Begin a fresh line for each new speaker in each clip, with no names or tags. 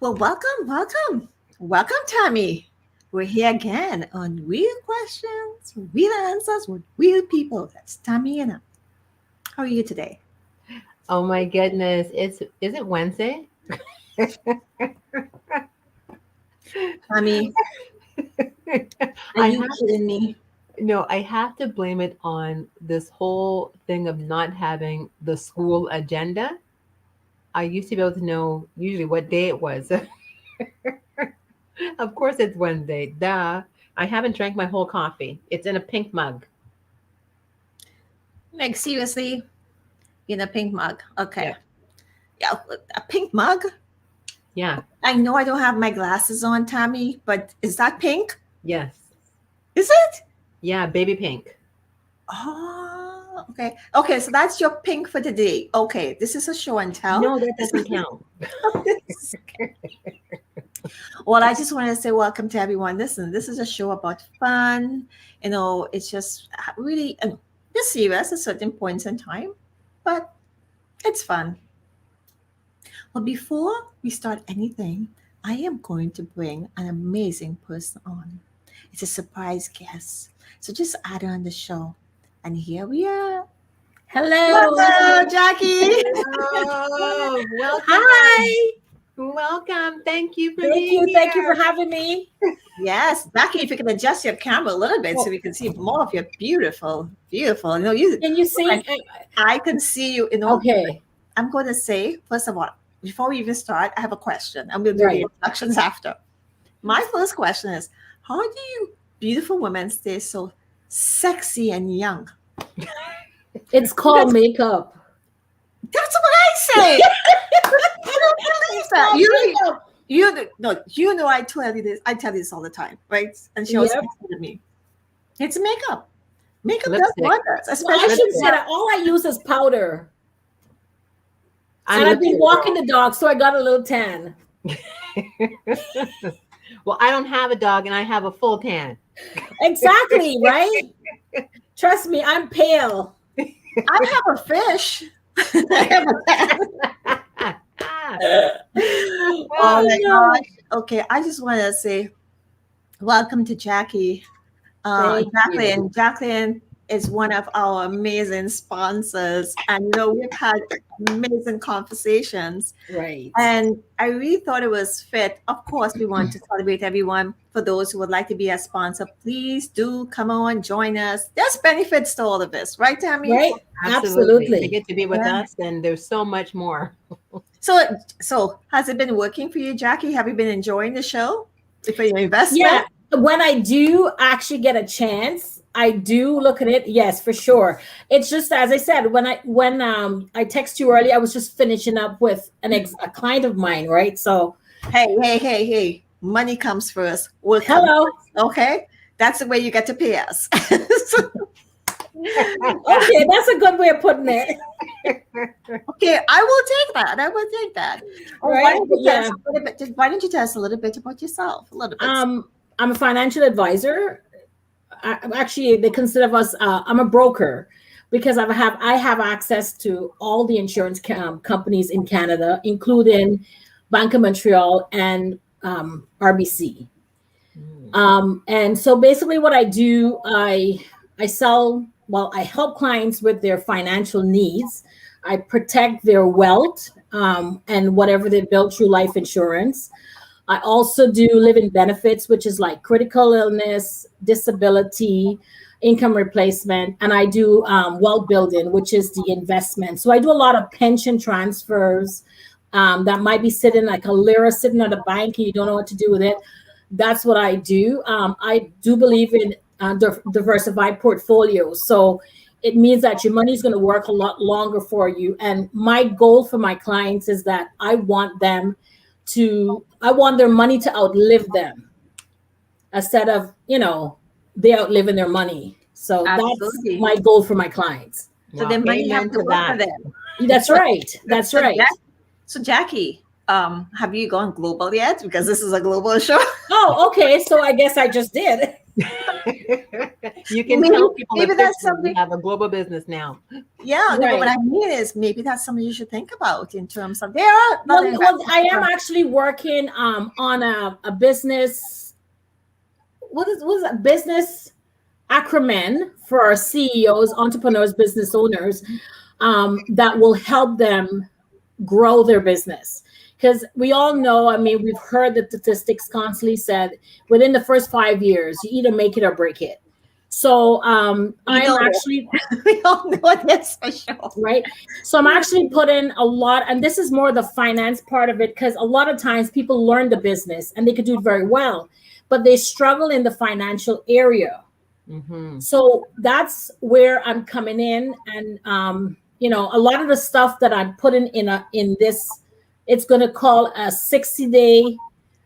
Well, welcome, Tammy. We're here again on Real Questions, Real Answers with Real People. That's Tammy and I. How are you today?
Oh my goodness. Is it Wednesday?
Tammy, are
I
you
have
kidding me?
no, I have to blame it on this whole thing of not having the school agenda. I used to be able to know usually what day it was. Of course it's Wednesday. Duh. I haven't drank my whole coffee. It's in a pink mug.
Like, seriously? In a pink mug. Okay.
Yep.
Yeah, a pink mug?
Yeah.
I know I don't have my glasses on, Tammy, but is that pink?
Yes.
Is it?
Yeah, baby pink.
Oh, okay. Okay, so that's your pink for today. Okay, this is a show and tell.
No, that doesn't count.
Well, I just want to say welcome to everyone. Listen, this is a show about fun. It's just really it's serious at certain points in time, but it's fun. Well, before we start anything, I am going to bring an amazing person on. It's a surprise guest. So just add her on the show. And here we are.
Hello.
Hello, Jackie.
Oh, welcome.
Hi.
Welcome. Thank you for
Thank
being
you. Thank you for
here.
having me.
Yes, Jackie, if you can adjust your camera a little bit so we can see more of your beautiful.
Can you see?
I can see you.
Okay.
I'm going to say, first of all, before we even start, I have a question. I'm going to do the
Right.
introductions after. My first question is, how do you beautiful women stay so sexy and young?
It's called makeup.
That's what I say. I don't believe that.
Called makeup.
You know, I tell you this. I tell you this all the time, right? And she always
Yep.
says to me, "It's makeup. Makeup does
Lipstick.
wonders,
Well, I
especially."
should say that all I use is powder.
I'm
And I've been
lipstick
walking the dog, so I got a little tan.
Well, I don't have a dog and I have a full tan.
Exactly, right? Trust me, I'm pale.
I have a fish. I have a oh
Oh
my
no.
gosh. Okay, I just want to say welcome to Jackie.
Thank you.
Jacqueline is one of our amazing sponsors, and we've had amazing conversations.
Right.
And I really thought it was fit. Of course, we want to celebrate everyone. For those who would like to be a sponsor, please do come on, join us. There's benefits to all of this, right, Tammy?
Right?
Absolutely. To
Absolutely.
get to be with
Yeah.
us, and there's so much more.
So has it been working for you, Jackie? Have you been enjoying the show for your investment?
Yeah. When I do actually get a chance, I do look at it. Yes, for sure. It's just as I said, when I text you earlier, I was just finishing up with a client of mine, right? So
Hey. Money comes first. We'll come
hello.
first, okay? That's the way you get to pay us.
Okay, that's a good way of putting it.
Okay, I will take that. Oh,
Right? Yeah.
Why don't you tell us a little bit about yourself? A little bit.
I'm a financial advisor. Actually, they consider us. I'm a broker because I have access to all the insurance companies in Canada, including Bank of Montreal and RBC. And so basically, what I do, I sell. Well, I help clients with their financial needs. I protect their wealth and whatever they build through life insurance. I also do living benefits, which is like critical illness, disability, income replacement, and I do wealth building, which is the investment. So I do a lot of pension transfers that might be sitting like a lira sitting at a bank and you don't know what to do with it. That's what I do. I do believe in diversified portfolios. So it means that your money is going to work a lot longer for you. And my goal for my clients is that I want their money to outlive them instead of, they outliving their money. So
Absolutely.
that's my goal for my clients.
So
Wow,
their money
amen
have to
to
work for
that.
them.
That's right. That's
So
right.
So Jackie, have you gone global yet? Because this is a global show.
Oh, okay. So I guess I just did.
You can
Maybe,
tell people
maybe that's
officially we
something.
have a global business now.
Yeah, no, but what
Right.
I mean is maybe that's something you should think about in terms of there are other
Well, I
investment
am
firms.
actually working on a business. What is a business acronym for our CEOs, entrepreneurs, business owners, that will help them grow their business. Because we all know, I mean, we've heard the statistics constantly said within the first 5 years, you either make it or break it. So
We
I'm
know
actually
this. We all know this for sure.
right. So I'm actually putting a lot, and this is more the finance part of it, because a lot of times people learn the business and they could do it very well, but they struggle in the financial area.
Hmm.
So that's where I'm coming in, and a lot of the stuff that I'm putting in this, it's going to call a 60-day,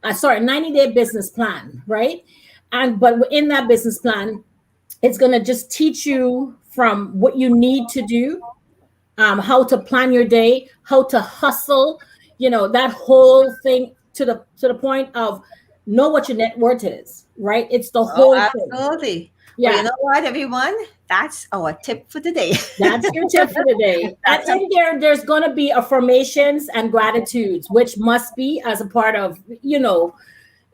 90-day business plan, right? And but in that business plan, it's going to just teach you from what you need to do, how to plan your day, how to hustle, that whole thing to the point of know what your net worth is, right? It's the
Oh,
whole thing.
absolutely. Well, you
Yeah.
know what, everyone? That's our tip for the day.
That's your tip for the day. And
That's a,
in there's going to be affirmations and gratitudes, which must be as a part of,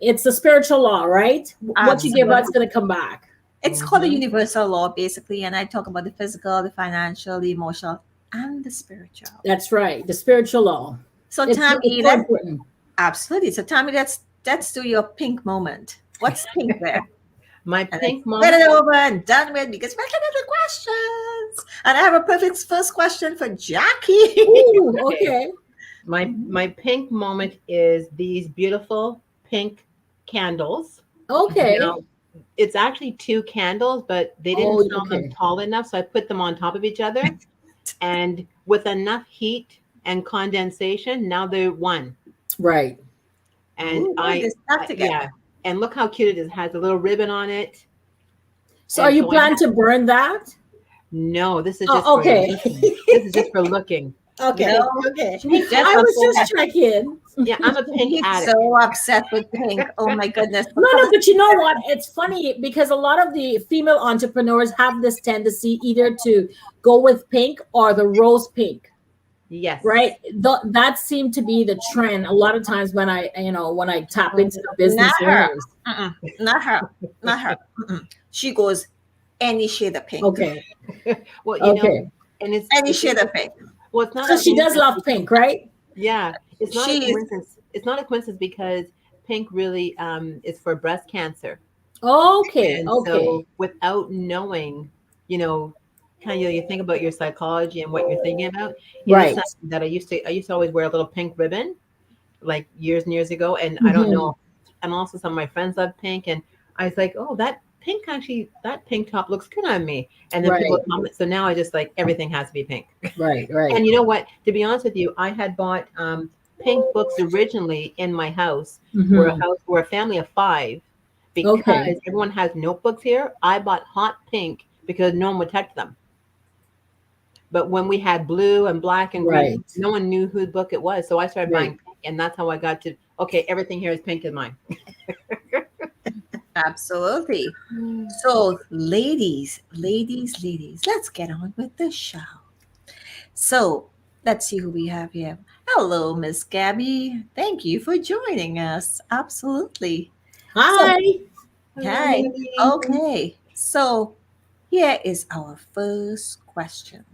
it's a spiritual law, right? What you give out is
absolutely.
going to come back.
It's called a
Hmm.
universal law, basically, and I talk about the physical, the financial, the emotional, and the spiritual.
That's right. The spiritual law.
So,
It's
Tammy,
so
let's
important.
absolutely. So, Tammy, let's do your pink moment. What's pink there?
My
And let's
pink
get it
moment.
over and done with because we're getting the questions. And I have a perfect first question for Jackie.
Ooh,
Okay.
okay.
My pink moment is these beautiful pink candles.
Okay.
Now, it's actually two candles, but they didn't
Oh,
sell them
okay.
tall enough, so I put them on top of each other. And with enough heat and condensation, now they're one.
Right.
And
Ooh, they stuck
yeah,
together.
and look how cute it is. It has a little ribbon on it,
So are
and
you
so I
planning
have.
to burn that?
No, this is just
Oh,
for
okay.
looking. This is just for looking.
Okay.
No,
Okay.
Pink
just
I
looks
was
so.
just checking.
Yeah, I'm a pink
he's
addict.
so upset with pink. Oh my goodness.
No,
What
no,
color?
but you know what? It's funny because a lot of the female entrepreneurs have this tendency either to go with pink or the rose pink,
Yes.
right? That seemed to be the trend a lot of times when I tap into the
Not
business
her.
owners.
Not her. Not her. She goes any shade of pink.
Okay.
Well,
Okay.
and
Any shade of pink.
well, it's not
So
a
she does
coincidence.
love pink, right?
Yeah, it's not a
She's
coincidence. It's not a coincidence because pink really is for breast cancer.
Okay.
And
Okay.
so without knowing, you know, kind of you think about your psychology and what you're thinking about, it is
Right.
something that I used to always wear a little pink ribbon like years and years ago. And I don't
Mhm.
know. And also some of my friends love pink. And I was like, oh, that pink top looks good on me. And then people
Right.
would comment. So now I just like everything has to be pink.
Right. Right.
And you know what? To be honest with you, I had bought pink books originally in my house.
Hmm.
We're a family of five.
Okay.
Because everyone has notebooks here, I bought hot pink because no one would touch them. But when we had blue and black and green,
Right.
no one knew whose book it was. So I started
Right.
buying pink, and that's how I got to okay, everything here is pink in mine.
absolutely. So, ladies, let's get on with the show. So, let's see who we have here. Hello, Miss Gabby. Thank you for joining us. Absolutely. So,
Hi.
Hello,
hi.
Mindy.
Okay. So, here is our first question.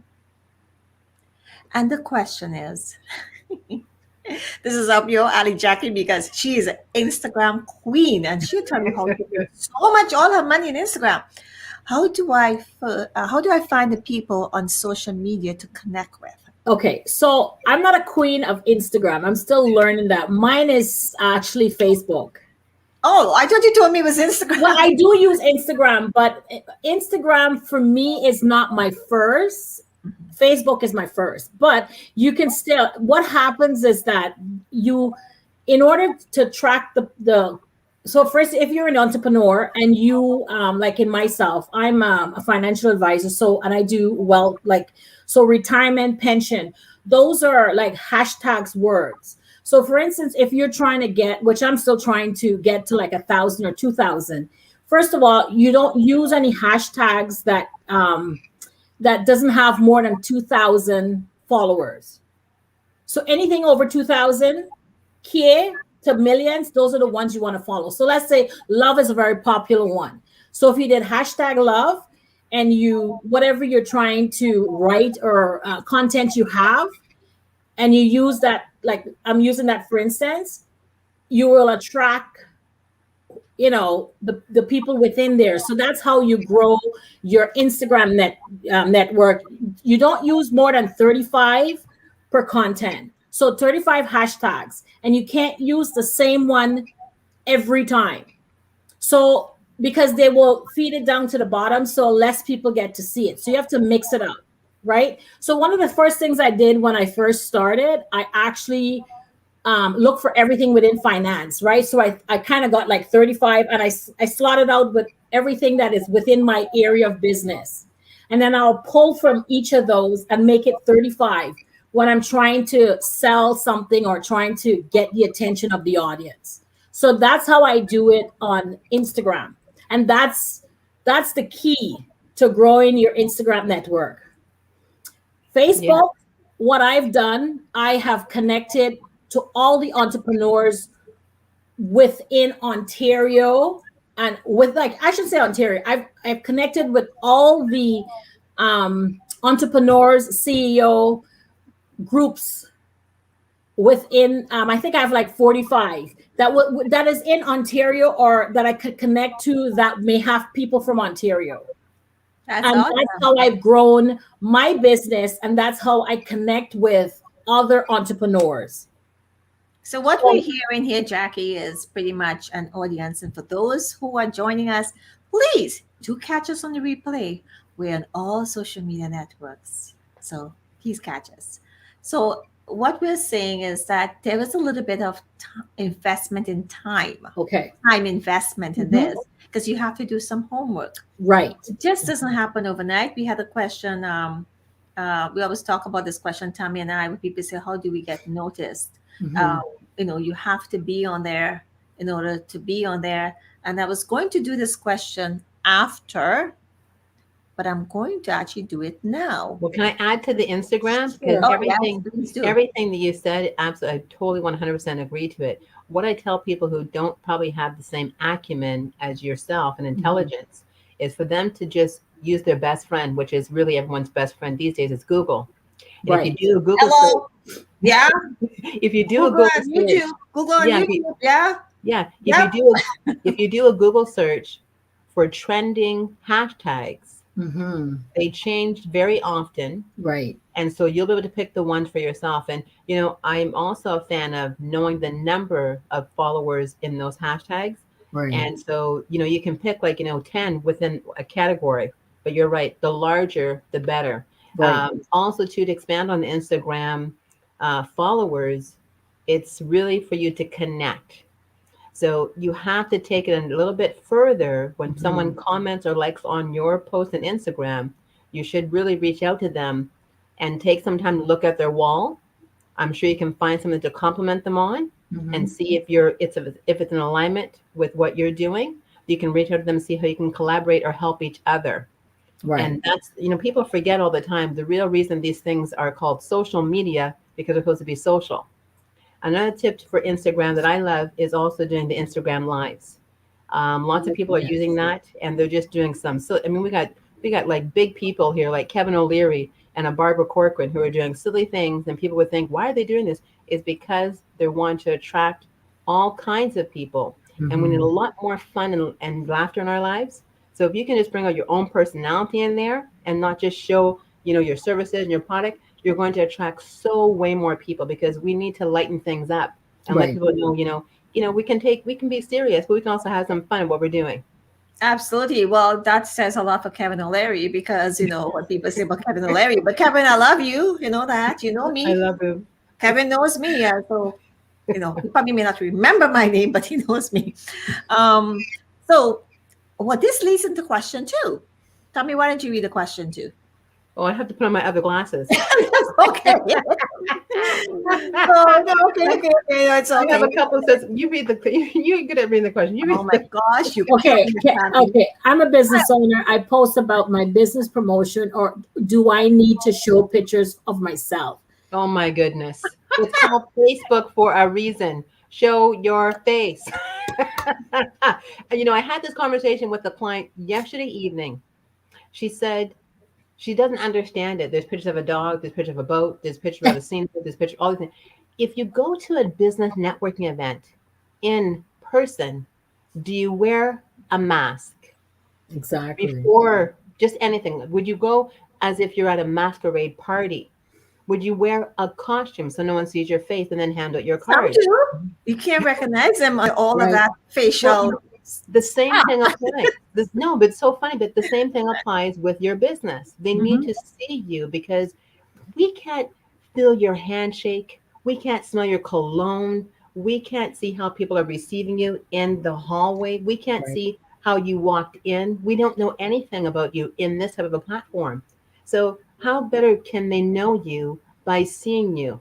And the question is this is up your alley, Jackie, because she is an Instagram queen and she'll tell you how to make so much, all her money in Instagram. How do I find the people on social media to connect with?
Okay, so I'm not a queen of Instagram. I'm still learning that. Mine is actually Facebook.
Oh, I thought you told me it was
Well,
Instagram.
I do use Instagram, but Instagram for me is not my first. Facebook is my first. But you can still, what happens is that in order to track so first, if you're an entrepreneur and you, like in myself, I'm a financial advisor. So, and I do so retirement, pension, those are like hashtags words. So for instance, if you're trying to get, which I'm still trying to get to like 1,000 or 2,000, First of all, you don't use any hashtags that doesn't have more than 2,000 followers. So anything over 2,000 K to millions, those are the ones you want to follow. So let's say love is a very popular one. So if you did hashtag love and you, whatever you're trying to write or content you have, and you use that, like I'm using that for instance, you will attract, the people within there. So that's how you grow your Instagram network. You don't use more than 35 per content. So 35 hashtags, and you can't use the same one every time. So because they will feed it down to the bottom, so less people get to see it. So you have to mix it up, right? So one of the first things I did when I first started, I actually look for everything within finance, right? So I kind of got like 35, and I slotted out with everything that is within my area of business. And then I'll pull from each of those and make it 35 when I'm trying to sell something or trying to get the attention of the audience. So that's how I do it on Instagram. And that's the key to growing your Instagram network. Facebook, what I've done, I have connected to all the entrepreneurs within Ontario, and with, like, I should say Ontario. I've connected with all the entrepreneurs, CEO groups within. I think I have like 45 that is in Ontario, or that I could connect to, that may have people from Ontario.
That's
And
awesome.
that's how I've grown my business, and that's how I connect with other entrepreneurs.
So what we're hearing here, Jackie, is pretty much an audience. And for those who are joining us, please do catch us on the replay. We're on all social media networks. So please catch us. So what we're saying is that there is a little bit of investment in time.
Okay.
Time investment in this, because you have to do some homework.
Right.
It just doesn't happen overnight. We had a question. We always talk about this question, Tammy and I, when people say, how do we get noticed? You have to be on there in order to be on there. And I was going to do this question after, but I'm going to actually do it now.
Well, can I add to the Instagram? Because everything that you said, absolutely, I totally 100% agree to it. What I tell people who don't probably have the same acumen as yourself and intelligence is for them to just use their best friend, which is really everyone's best friend these days, is Google. And
Right.
if you do a Google search,
Yeah.
if you do
Google
a
on YouTube. Google on YouTube.
If you do a Google search for trending hashtags, they change very often.
Right.
And so you'll be able to pick the ones for yourself. And, I'm also a fan of knowing the number of followers in those hashtags.
Right.
And so, you can pick 10 within a category, but you're right. The larger, the better.
Right.
Also, to expand on the Instagram followers, it's really for you to connect. So you have to take it a little bit further. When someone comments or likes on your post on Instagram, you should really reach out to them and take some time to look at their wall. I'm sure you can find something to compliment them on and see if it's in alignment with what you're doing. You can reach out to them and see how you can collaborate or help each other. Right. And that's, people forget all the time. The real reason these things are called social media, because they're supposed to be social. Another tip for Instagram that I love is also doing the Instagram lives. Lots of people are using that, and they're just doing some. So we got like big people here, like Kevin O'Leary and a Barbara Corcoran, who are doing silly things, and people would think, why are they doing this? Is because they want to attract all kinds of people, and we need a lot more fun and laughter in our lives. So if you can just bring out your own personality in there and not just show, your services and your product, you're going to attract way more people, because we need to lighten things up and let people know, we can be serious, but we can also have some fun in what we're doing.
Absolutely. Well, that says a lot for Kevin O'Leary, because what people say about Kevin O'Leary. But Kevin, I love you. You know that. You know me.
I love him.
Kevin knows me. So, he probably may not remember my name, but he knows me. So, this leads into question 2. Tammy, why don't you read the question 2?
Oh, I have to put on my other glasses.
Okay. Oh, no, okay. No, it's
I have
okay.
a couple says you read the you're good at reading the question. You read
Oh my gosh, you
Okay,
killed me, Tammy.
okay. I'm a business owner. I post about my business promotion, or do I need to show pictures of myself?
Oh my goodness. It's called Facebook for a reason. Show your face. I had this conversation with a client yesterday evening. She said she doesn't understand it. There's pictures of a dog, there's pictures of a boat, there's pictures of a scene, there's pictures, all these things. If you go to a business networking event in person, do you wear a mask
Exactly.
before just anything? Would you go as if you're at a masquerade party? Would you wear a costume so no one sees your face and then hand out your
Some
card?
do. You can't recognize them on all of
Right.
that facial.
Well, the same thing applies. No, but it's so funny. But the same thing applies with your business. They need to see you because we can't feel your handshake. We can't smell your cologne. We can't see how people are receiving you in the hallway. We can't
Right.
see how you walked in. We don't know anything about you in this type of a platform. So how better can they know you by seeing you?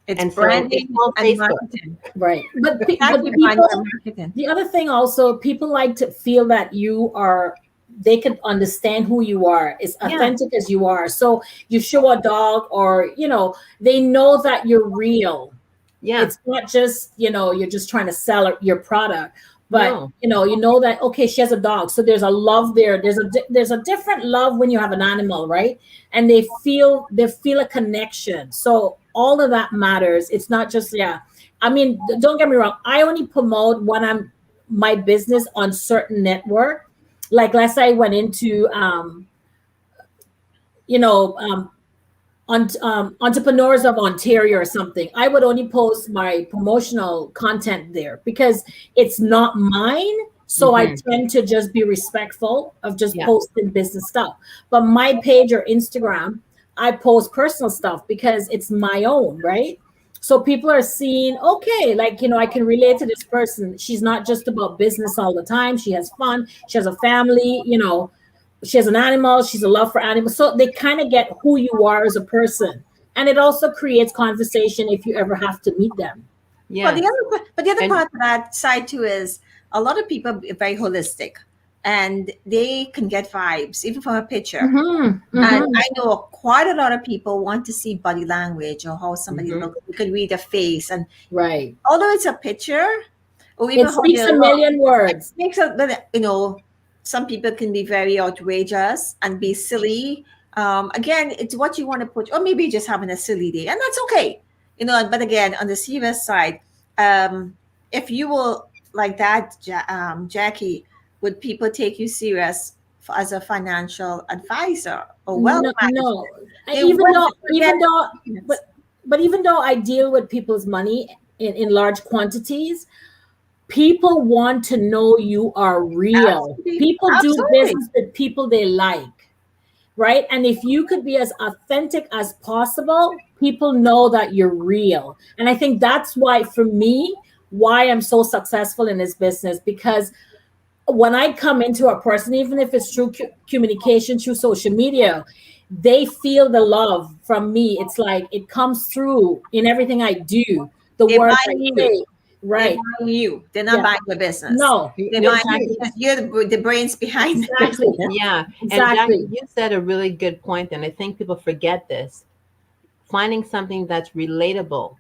It's
And so it's
branding
called
and
Facebook.
marketing.
Right. But
Exactly, branding
people,
and marketing.
the other thing also, people like to feel that they can understand who you are, as
Yeah.
authentic as you are. So you show a dog, or, they know that you're real.
Yeah.
It's not just, you're just trying to sell your product, but
No.
you know that, okay, she has a dog. So there's a love there. There's a different love when you have an animal, right? And they feel a connection. So all of that matters. It's not just, I mean, don't get me wrong. I only promote when I'm my business on certain network. Like, let's say I went into, Entrepreneurs of Ontario or something, I would only post my promotional content there because it's not mine. So I tend to just be respectful of just posting business stuff. But my page or Instagram, I post personal stuff because it's my own, right? So people are seeing, okay, like, I can relate to this person. She's not just about business all the time. She has fun. She has a family, she has an animal, she's a love for animals. So they kind of get who you are as a person. And it also creates conversation if you ever have to meet them.
Yeah.
But the other part of that side too is a lot of people are very holistic and they can get vibes even from a picture. And I know quite a lot of people want to see body language or how somebody looks. You can read a face, and
right.
Although it's a picture, or even
it speaks a million words.
It makes some people can be very outrageous and be silly. Again, it's what you want to put, or maybe just having a silly day, and that's okay. But again, on the serious side, if you will like that, Jackie, would people take you serious as a financial advisor or wealth manager?
No. Even though I deal with people's money in large quantities, people want to know you are real. People do business with people they like, right? And if you could be as authentic as possible, people know that you're real. And I think that's why, for me, why I'm so successful in this business, because when I come into a person, even if it's through communication, through social media, they feel the love from me. It's like it comes through in everything I do. The words I say. Right.
They're buying you. They're not buying the business.
No.
They're buying you because you're the brains behind it.
Exactly.
Yeah.
Exactly.
And Jackie, you said a really good point, and I think people forget this. Finding something that's relatable.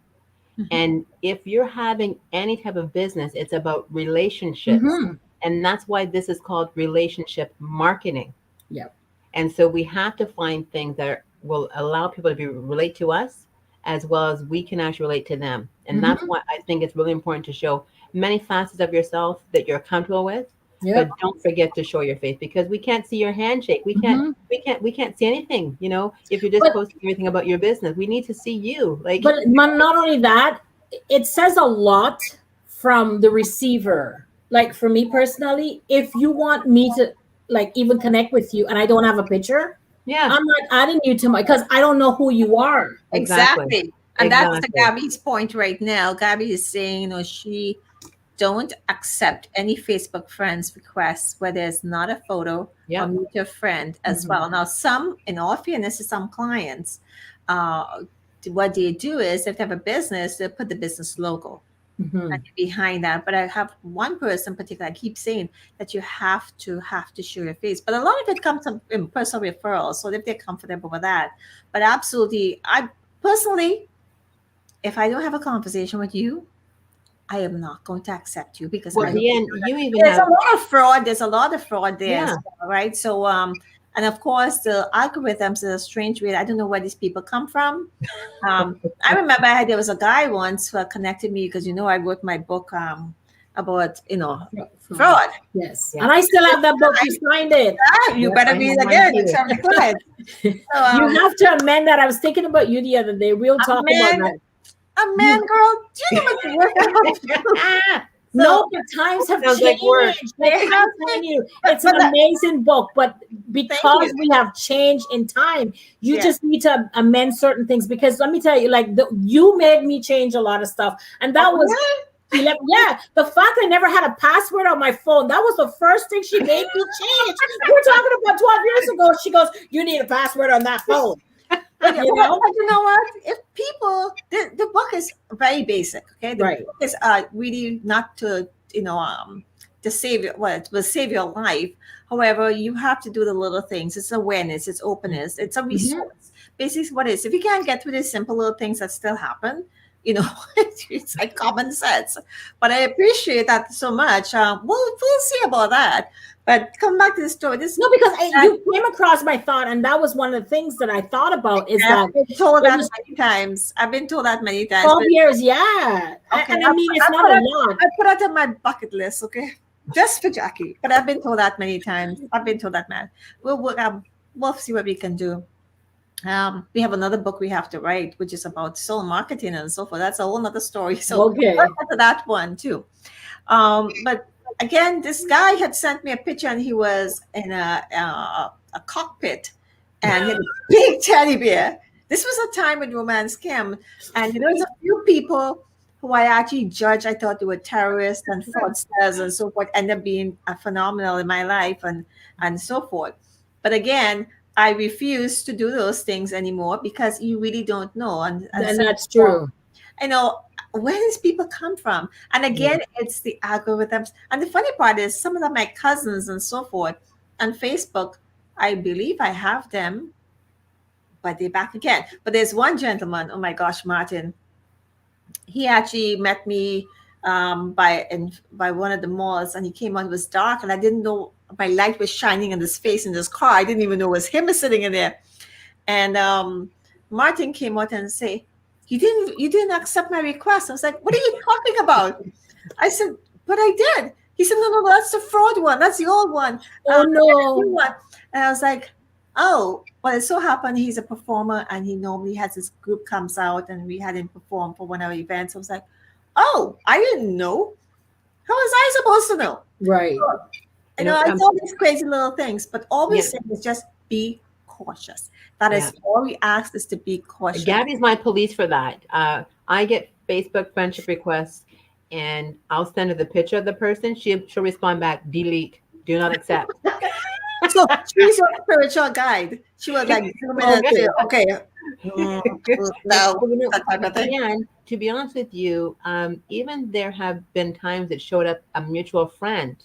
And if you're having any type of business, it's about relationships. And that's why this is called relationship marketing.
Yep.
And so we have to find things that will allow people to relate to us, as well as we can actually relate to them. And that's why I think it's really important to show many facets of yourself that you're comfortable with. But don't forget to show your face, because we can't see your handshake. We can't see anything, if you're just posting everything about your business. We need to see you.
But not only that, it says a lot from the receiver. Like, for me personally, if you want me to even connect with you and I don't have a picture, I'm not adding you to because I don't know who you are.
Exactly. And that's Gabby's point right now. Gabby is saying, she don't accept any Facebook friends requests where there's not a photo or meet your friend as well. Now, in all fairness to some clients, what they do is if they have a business, they put the business logo
Mhm.
behind that. But I have one person in particular, I keep saying that you have to show your face. But a lot of it comes from personal referrals, so if they're comfortable with that. But absolutely, I personally, if I don't have a conversation with you, I am not going to accept you because
Well,
I
Dianne, you even
there's a
have,
lot of fraud. There's a lot of fraud there, as
yeah.
well, right? So, and of course, the algorithms are a strange way. I don't know where these people come from. I remember there was a guy once who connected me because I wrote my book about fraud.
Yes,
Yeah.
and I still have that book. You signed it.
You
Yep,
better
I
read
have
it
mine
again.
too.
It's from the client. So,
You have to amend that. I was thinking about you the other day. We'll talk about
man,
that.
a man, girl, do you know what the work?
No, the times have
Sounds
changed.
like work.
They
Like, I'm
have
telling you,
but-
it's an
but that-
amazing book. But because
you.
we have changed in time, you
Yeah.
just need to amend certain things. Because let me tell you, like you made me change a lot of stuff, and that was 11. Yeah, the fact I never had a password on my phone, that was the first thing she made me change. We're talking about 12 years ago. She goes, "You need a password on that phone."
But
You know?
you know what? If people, the book is very basic. Okay, the
Right.
book is really not to save your it will save your life. However, you have to do the little things. It's awareness, it's openness, it's a resource. Basically, what it is if you can't get through these simple little things that still happen, it's like common sense. But I appreciate that so much. We'll see about that. But come back to the story. This
No, because you came across my thought, and that was one of the things that I thought about is that
I've been told
it
that
was
many times. I've been told that many times.
12
but-
years, yeah.
Okay,
And I mean, it's
I
not
put
a
it-
lot.
I put it on my bucket list, okay? Just for Jackie. But I've been told that many times. I've been told that, man. We'll work out. We'll see what we can do. We have another book we have to write, which is about soul marketing and so forth. That's a whole nother story. So
Okay.
we'll get to that one too. But again, this guy had sent me a picture, and he was in a cockpit, and he had a big teddy bear. This was a time when romance came, and there was a few people who I actually judged. I thought they were terrorists and fraudsters and so forth, ended up being phenomenal in my life and so forth. But again, I refuse to do those things anymore because you really don't know. And
And that's true.
Where these people come from. And again, it's the algorithms. And the funny part is some of them, my cousins and so forth, on Facebook, I believe I have them, but they're back again. But there's one gentleman, oh my gosh, Martin, he actually met me by one of the malls, and he came on. It was dark, and I didn't know my light was shining in his face in this car. I didn't even know it was him sitting in there. And Martin came out and say, you didn't accept my request. I was like, what are you talking about? I said, but I did. He said, no, that's the fraud one. That's the old one.
Oh,
The
no.
new one. And I was like, oh, well, it so happened he's a performer, and he normally has his group comes out, and we had him perform for one of our events. I was like, oh, I didn't know. How was I supposed to know?
Right.
I know these crazy little things, but all we say is just be cautious. That is all we ask, is to be cautious.
Gabby's my police for that. I get Facebook friendship requests, and I'll send her the picture of the person. She'll respond back, delete, do not accept.
So she's your spiritual guide. She was like, okay. No, that type of thing.
And to be honest with you, even there have been times it showed up a mutual friend.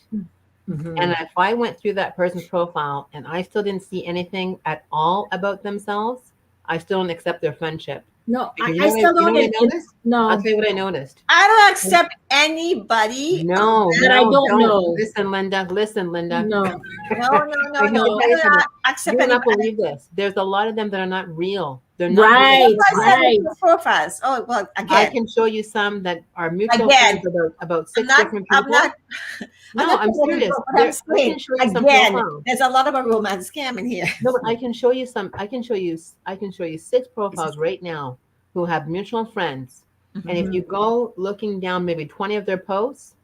Mhm.
And if I went through that person's profile and I still didn't see anything at all about themselves, I still don't accept their friendship.
No,
Because
I still don't.
what I noticed?
No,
I'll tell you what I noticed.
I don't accept anybody.
No,
that I don't know.
Listen, Linda.
no.
No.
I
I don't accept
You will not
anybody.
believe this. There's a lot of them that are not real. They're
Right.
not real.
Right.
Profiles. Oh, well,
I
again,
can show you some that are mutual
Again,
friends about six
I'm
different
not,
people.
I'm
serious.
but I'm
I
saying,
can show you some
again,
profiles.
there's a lot of a romance scam in here.
No, but I can show you some. I can show you 6 profiles right now who have mutual friends. And if you go looking down maybe 20 of their posts,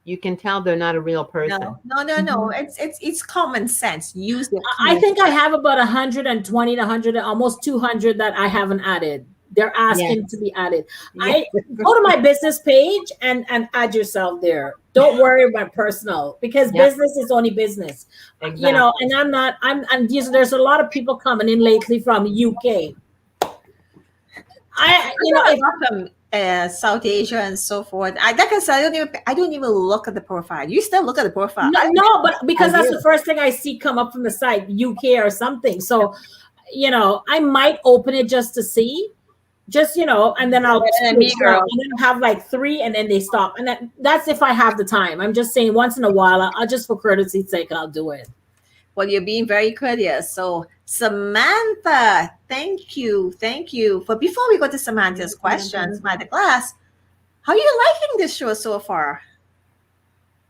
you can tell they're not a real person.
No. It's common sense. Use the
I think I have about 120 to 100, almost 200 that I haven't added. They're asking to be added.
Yes.
I go to my business page and add yourself there. Don't worry about personal, because business is only business.
Exactly.
You know, and there's a lot of people coming in lately from UK. I,
I
you know,
know a
if
lot from South Asia and so forth. Like I said, I don't even look at the profile. You still look at the profile.
no, no, but
I
because that's
do.
the first thing I see come up from the site, UK or something. So, I might open it just to see, just and then I'll
And
switch
me,
down,
girl.
and then I'll have like three, and then they stop, and that's if I have the time. I'm just saying, once in a while, I'll just for courtesy's sake, I'll do it.
Well, you're being very courteous. So, Samantha, thank you. For before we go to Samantha's questions, Samantha Glass, how are you liking this show so far,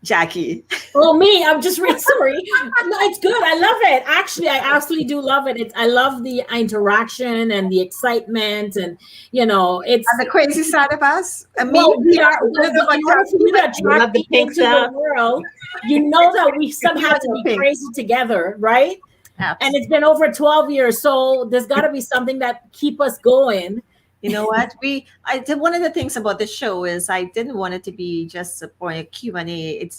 Jackie?
Oh, me, I'm just really sorry. No, it's good. I love it. Actually, I absolutely do love it. I love the interaction and the excitement, and it's
And the crazy side of us, and me.
well, we are.
I don't know
In
about
order for you to
You love
attract
the
me
pink
into the
stuff.
world, you know that we somehow have to be
Pink.
crazy together, right? And
Absolutely.
it's been over 12 years, so there's got to be something that keep us going.
You know what? I did one of the things about the show is I didn't want it to be just a point of Q&A.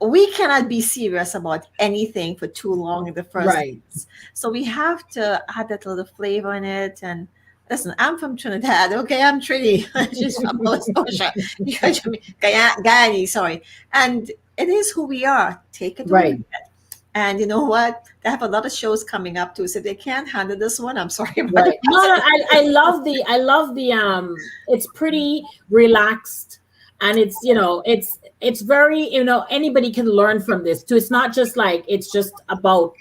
We cannot be serious about anything for too long in the first
Right.
place. So we have to add that little flavor in it. And listen, I'm from Trinidad. Okay, I'm Trini. She's from Nova Scotia. You're Guyana, sorry. And it is who we are. Take it or
Right.
leave it. And you know what? They have a lot of shows coming up too. So if they can't handle this one, I'm sorry about
Right.
it.
No, I love the it's pretty relaxed, and it's very, anybody can learn from this too. It's not just like it's just about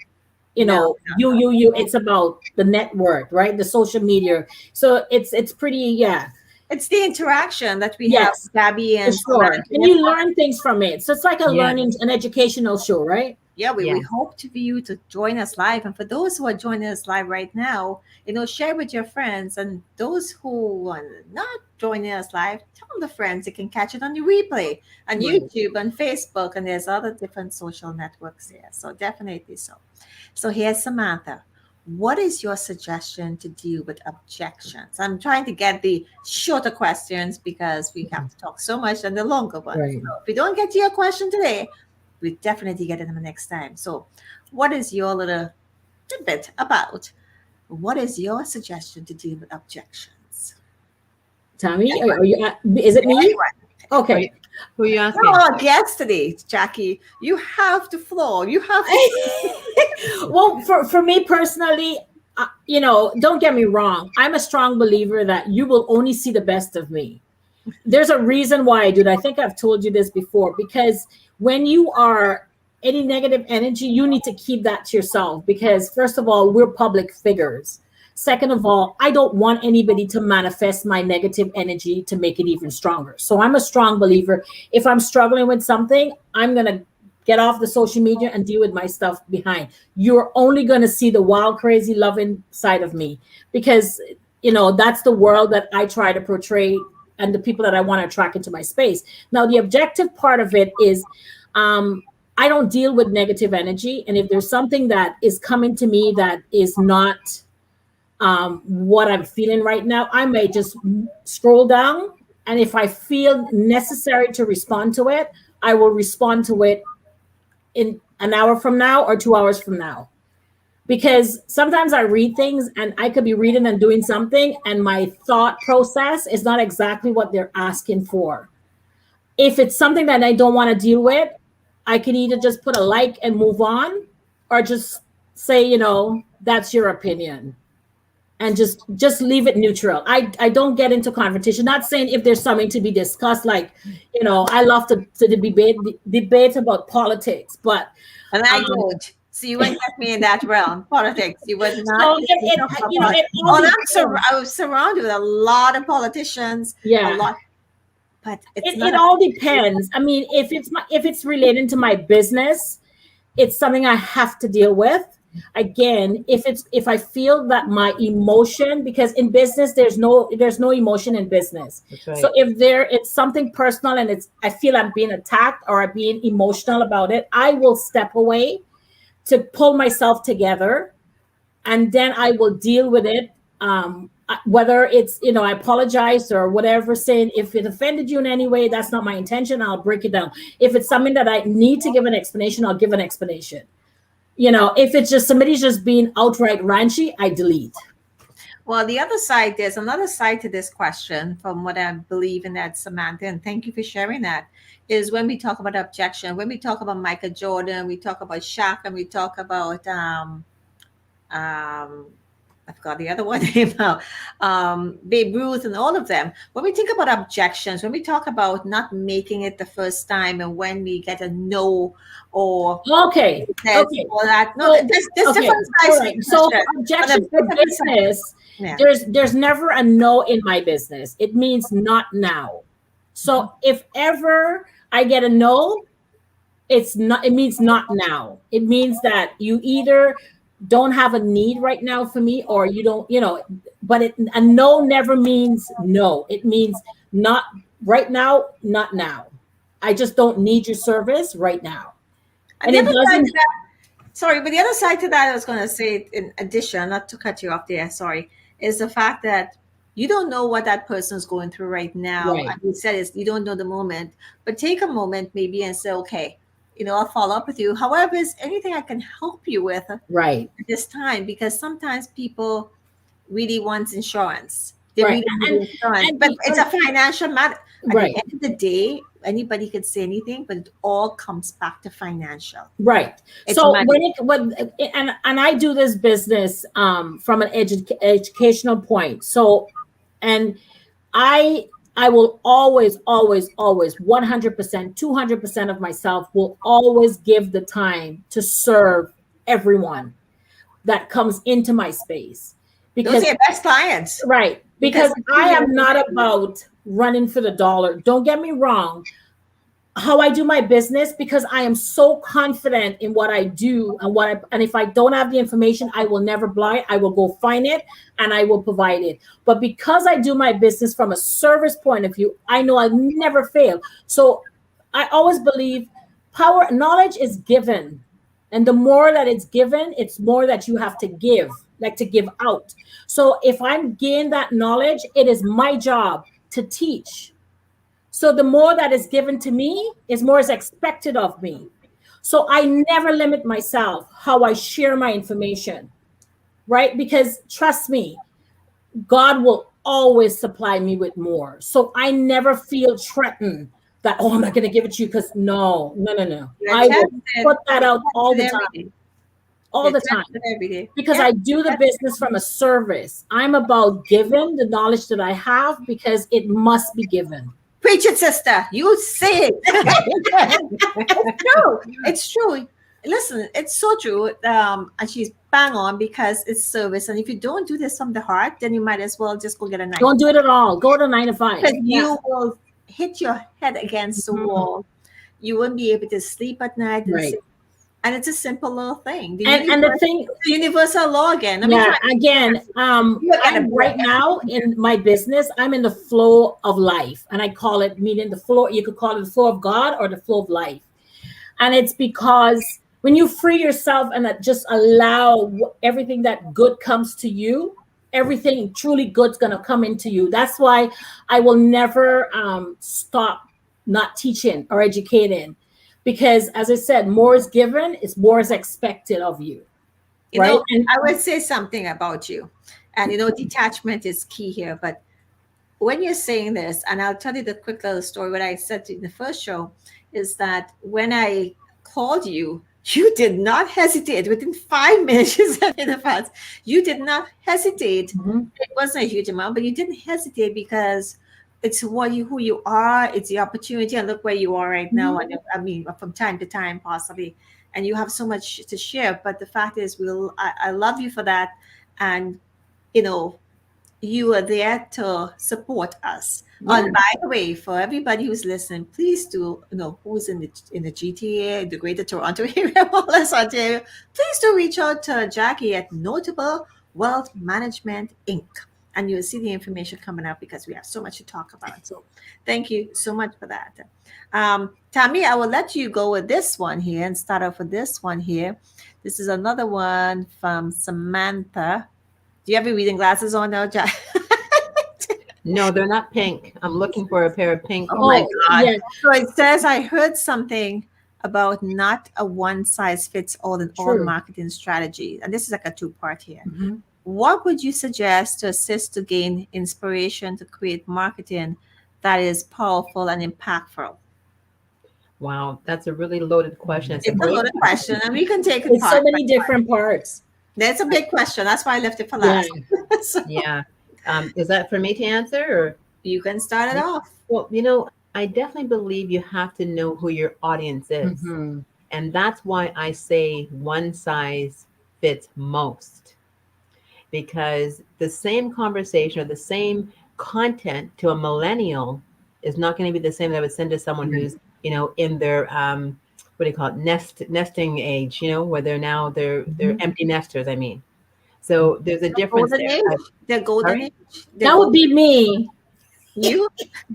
No,
you, it's about the network, right? The social media. So it's pretty, yeah.
it's the interaction that we have
Yes,
with Gabby
for
and
sure.
Samantha.
And you learn things from it. So it's like a
Yeah.
learning, an educational show, right?
Yeah, we
Yes.
hope for you to join us live. And for those who are joining us live right now, share with your friends. And those who are not joining us live, tell the friends you can catch it on the replay on
Right.
YouTube, on Facebook, and there's other different social networks there. So definitely so. So here's Samantha. What is your suggestion to deal with objections? I'm trying to get the shorter questions because we have to talk so much and the longer ones.
Right.
So if we don't get to your question today, we definitely get it the next time. So, what is your little tidbit about? What is your suggestion to deal with objections?
Tammy, is it me? Okay.
Who are you asking?
You're our guest today, Jackie. You have to floor. You have to.
Well, for me personally, don't get me wrong. I'm a strong believer that you will only see the best of me. There's a reason why I do it. I think I've told you this before, because when you are any negative energy, you need to keep that to yourself, because first of all, we're public figures. Second of all, I don't want anybody to manifest my negative energy to make it even stronger. So I'm a strong believer. If I'm struggling with something, I'm going to get off the social media and deal with my stuff behind. You're only going to see the wild, crazy, loving side of me, because, that's the world that I try to portray and the people that I want to attract into my space. Now, the objective part of it is I don't deal with negative energy. And if there's something that is coming to me that is not what I'm feeling right now, I may just scroll down. And if I feel necessary to respond to it, I will respond to it in an hour from now or 2 hours from now. Because sometimes I read things and I could be reading and doing something, and my thought process is not exactly what they're asking for. If it's something that I don't want to deal with, I can either just put a like and move on, or just say, that's your opinion, and just leave it neutral. I don't get into confrontation. Not saying if there's something to be discussed, like, I love to debate about politics, but
And I don't. So you wouldn't get me in that realm. Politics. You would not.
so it all
I was surrounded with a lot of politicians.
Yeah.
A lot. But
it all depends. I mean, if it's related to my business, it's something I have to deal with. Again, if I feel that my emotion, because in business there's no emotion in business.
That's right.
So if it's something personal and I feel I'm being attacked or I'm being emotional about it, I will step away to pull myself together, and then I will deal with it. Whether it's, I apologize or whatever, saying if it offended you in any way, that's not my intention, I'll break it down. If it's something that I need to give an explanation, I'll give an explanation. If it's just somebody's just being outright ranchy, I delete.
Well, the other side, there's another side to this question from what I believe in that, Samantha, and thank you for sharing that. Is when we talk about objection, when we talk about Michael Jordan, we talk about Shaq, and we talk about um, I forgot the other one name now, Babe Ruth, and all of them. When we think about objections, when we talk about not making it the first time, and when we get a no or
Okay.
says
Okay.
all that, no,
So,
there's
okay.
different
All
sides to
right.
the
So
question.
objection
But
for
the different sides-
business,
Yeah.
there's never a no in my business. It means not now. So if ever I get a no, it means not now. It means that you either don't have a need right now for me, or you don't, but a no never means no. It means not right now, not now. I just don't need your service right now.
And
And
the
it
other side
doesn't.
to that, sorry, but the other side to that, I was going to say, in addition, not to cut you off there, sorry, is the fact that you don't know what that person's going through right now.
Right.
And you said is you don't know the moment, but take a moment maybe and say, okay, I'll follow up with you. However, is anything I can help you with at
Right.
this time? Because sometimes people really want insurance. They
Right.
really need insurance,
And
but
the
it's a financial matter. At
right.
the end of the day, anybody could say anything, but it all comes back to financial.
Right.
It's
So
money.
and I do this business from an educational point. So and I will always 100%, 200% of myself will always give the time to serve everyone that comes into my space.
Those
Because
are your best clients.
right,
Because
because I am not about running for the dollar. Don't get me wrong. How I do my business, because I am so confident in what I do and if I don't have the information, I will never blind. I will go find it and I will provide it. But because I do my business from a service point of view, I know I'll never fail. So I always believe knowledge is given. And the more that it's given, it's more that you have to give, like to give out. So if I'm gain that knowledge, it is my job to teach. So the more that is given to me is more is expected of me. So I never limit myself how I share my information, right? Because trust me, God will always supply me with more. So I never feel threatened that, oh, I'm not going to give it to you because no.
You're
I will
tested.
put that out all the
You're
time,
tested
all
every
the
day.
time.
You're tested every day.
Because
Yeah.
I do the business from a service. I'm about giving the knowledge that I have because it must be given.
Preach it, sister. You say it. It's true. It's true. Listen, it's so true. And she's bang on because it's service. And if you don't do this from the heart, then you might as well just go get a knife.
Don't do it at all. Go to 9 to 5.
Because you will hit your head against the
Mhm.
wall. You won't be able to sleep at night.
Right.
And it's a simple little thing.
And the thing,
The universal law again.
yeah, again, I'm right now in my business, I'm in the flow of life. And I call it, meaning the flow, you could call it the flow of God or the flow of life. And it's because when you free yourself and just allow everything that good comes to you, everything truly good's going to come into you. That's why I will never stop not teaching or educating. Because as I said, more is given, is more is expected of you. Right?
I would say something about you. And detachment is key here. But when you're saying this, and I'll tell you the quick little story, what I said in the first show, is that when I called you, you did not hesitate. Within 5 minutes, you said in advance, you did not hesitate.
Mm-hmm.
It wasn't a huge amount, but you didn't hesitate because it's who you are. It's the opportunity, and look where you are right now. And I mean, from time to time, possibly, and you have so much to share. But the fact is, I love you for that, and you are there to support us.
Yeah.
And by the way, for everybody who's listening, please do who's in the GTA, the Greater Toronto area, Wallace, Ontario. Please do reach out to Jackie at Notable Wealth Management Inc. And you'll see the information coming up because we have so much to talk about. So thank you so much for that. Tammy, I will let you go with this one here and start off with this one here. This is another one from Samantha. Do you have your reading glasses on now, Jack?
No, they're not pink. I'm looking for a pair of pink.
Oh my God.
Yes.
So it says, I heard something about not a one size fits all in all
True.
marketing strategy. And this is like a two-part here.
Mhm.
what would you suggest to assist to gain inspiration to create marketing that is powerful and impactful?
Wow, that's a really loaded question. It's a
It's a
great
loaded question, and we can take it
It's so
part by
many different parts.
That's a big question. That's why I left it for
Yeah.
last. So
yeah. Is that for me to answer, or?
you can start it off.
Well, I definitely believe you have to know who your audience is.
Mhm.
And that's why I say one size fits most, because the same conversation or the same content to a millennial is not going to be the same that I would send to someone who's, in their, what do you call it, nesting age, where they're empty nesters. I mean, so there's a difference
Golden
there.
age. The golden
Sorry?
age. The
That would be me,
you.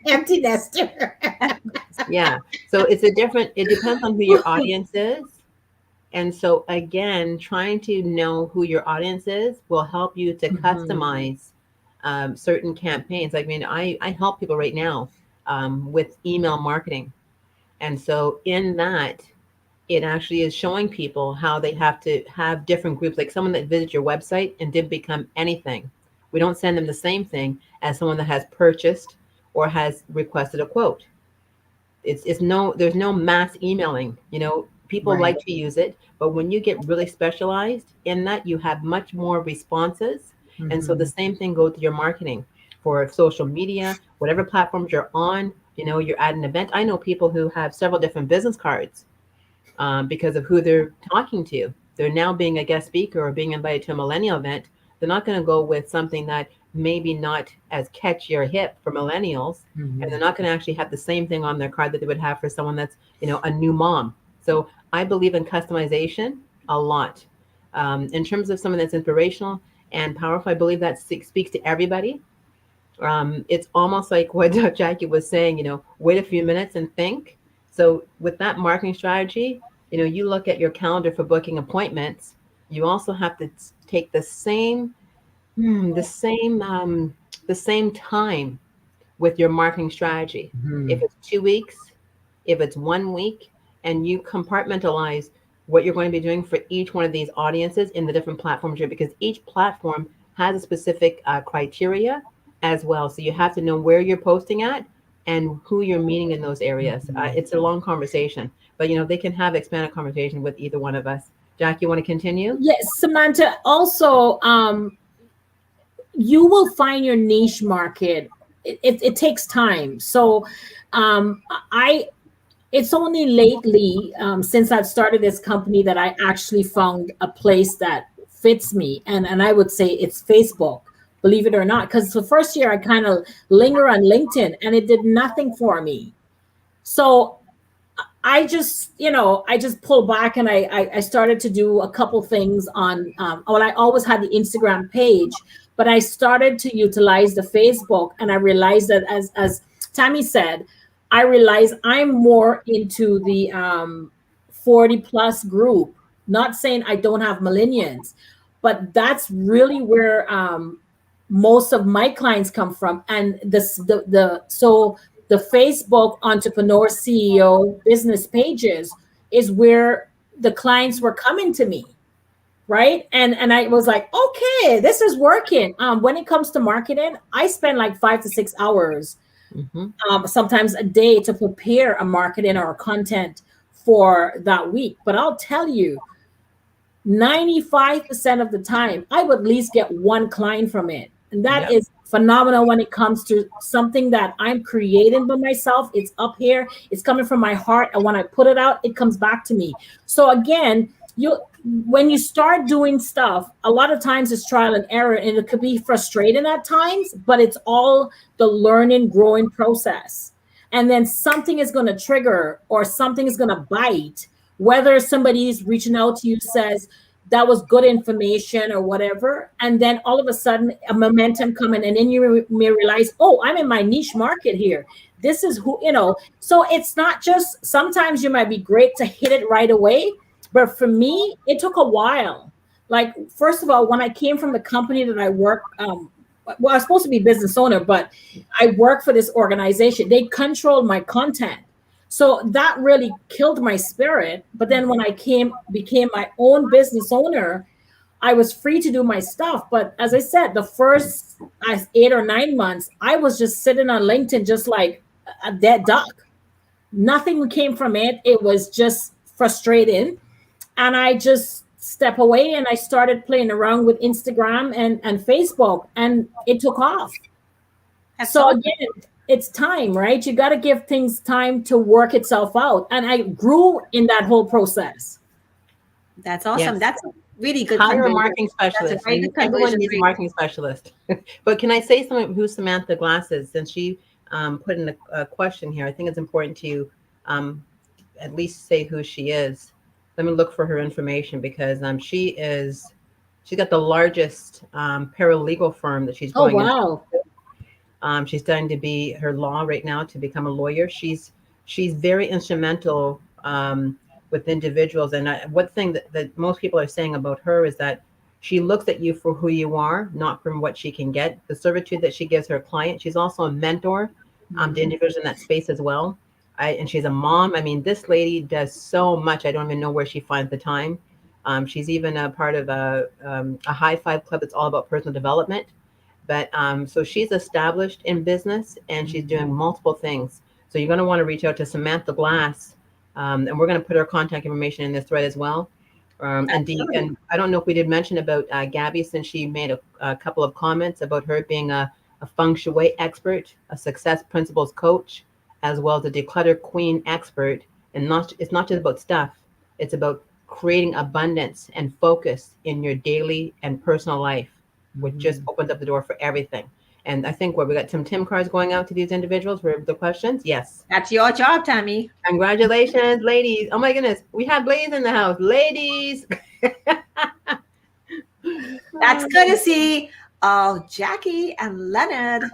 empty nester.
Yeah. So it depends on who your audience is. And so again, trying to know who your audience is will help you to customize certain campaigns. I mean, I help people right now with email marketing. And so in that, it actually is showing people how they have to have different groups, like someone that visited your website and didn't become anything. We don't send them the same thing as someone that has purchased or has requested a quote. There's no mass emailing. People
Right.
like to use it, but when you get really specialized in that, you have much more responses. And so the same thing goes to your marketing for social media, whatever platforms you're on. You're at an event. I know people who have several different business cards because of who they're talking to. They're now being a guest speaker or being invited to a millennial event. They're not going to go with something that maybe not as catchy or hip for millennials, and they're not going to actually have the same thing on their card that they would have for someone that's a new mom. So I believe in customization a lot. In terms of someone that's inspirational and powerful, I believe that speaks to everybody. It's almost like what Jackie was saying, wait a few minutes and think. So with that marketing strategy, you look at your calendar for booking appointments. You also have to take the same the same time with your marketing strategy. If it's 2 weeks, if it's 1 week, and you compartmentalize what you're going to be doing for each one of these audiences in the different platforms here, because each platform has a specific criteria as well. So you have to know where you're posting at and who you're meeting in those areas. It's a long conversation, but they can have expanded conversation with either one of us. Jack, you want to continue?
Yes, Samantha. Also, you will find your niche market. It takes time. So, I it's only lately since I've started this company that I actually found a place that fits me, and I would say it's Facebook. Believe it or not, because the first year I kind of linger on LinkedIn, and it did nothing for me. So I just pulled back, and I started to do a couple things on, well, I always had the Instagram page, but I started to utilize the Facebook, and I realized that as Tammy said, I realized I'm more into the 40 plus group, not saying I don't have millennials, but that's really where most of my clients come from. And the Facebook entrepreneur CEO business pages is where the clients were coming to me, right? And I was like, okay, this is working. When it comes to marketing, I spend like 5 to 6 hours, sometimes a day, to prepare a marketing or a content for that week. But I'll tell you, 95% of the time, I would at least get one client from it. And that is phenomenal when it comes to something that I'm creating by myself. It's up here, it's coming from my heart. And when I put it out, it comes back to me. So again, when you start doing stuff, a lot of times it's trial and error, and it could be frustrating at times, but it's all the learning, growing process. And then something is going to trigger, or something is going to bite, whether somebody's reaching out to you, says that was good information or whatever, and then all of a sudden a momentum coming, and then you may realize, oh, I'm in my niche market here. This is who, so it's not just, sometimes you might be great to hit it right away, but for me, it took a while. Like, first of all, when I came from the company that I work, well, I was supposed to be business owner, but I work for this organization. They controlled my content. So that really killed my spirit. But then when I became my own business owner, I was free to do my stuff. But as I said, the first 8 or 9 months, I was just sitting on LinkedIn, just like a dead duck. Nothing came from it. It was just frustrating. And I just step away and I started playing around with Instagram and Facebook, and it took off.
That's
So
all.
again, it's time, right? You got to give things time to work itself out. And I grew in that whole process.
That's awesome.
Yes.
That's a really good
Hire a
conversion.
marketing
That's a
specialist.
very good
Everyone
conversion
needs a
rate.
marketing specialist. But can I say something who Samantha Glass is? Since she put in a question here, I think it's important to um, at least say who she is. Let me look for her information because she's got the largest paralegal firm that she's
Oh,
going into.
wow.
She's studying to be her law right now to become a lawyer. She's very instrumental with individuals. And one thing that most people are saying about her is that she looks at you for who you are, not from what she can get. The servitude that she gives her client. She's also a mentor to individuals in that space as well. And she's a mom. I mean, this lady does so much. I don't even know where she finds the time. She's even a part of a high five club that's all about personal development. But so she's established in business and she's doing multiple things. So you're going to want to reach out to Samantha Glass, and we're going to put her contact information in this thread as well. And I don't know if we did mention about Gabby, since she made a couple of comments about her being a feng shui expert, a success principles coach, as well as a declutter queen expert. And it's not just about stuff; it's about creating abundance and focus in your daily and personal life, which just opens up the door for everything. And I think we got some Tim cards going out to these individuals for the questions. Yes.
That's your job, Tammy.
Congratulations, ladies. Oh my goodness. We have ladies in the house. Ladies.
That's courtesy of Jackie and Leonard.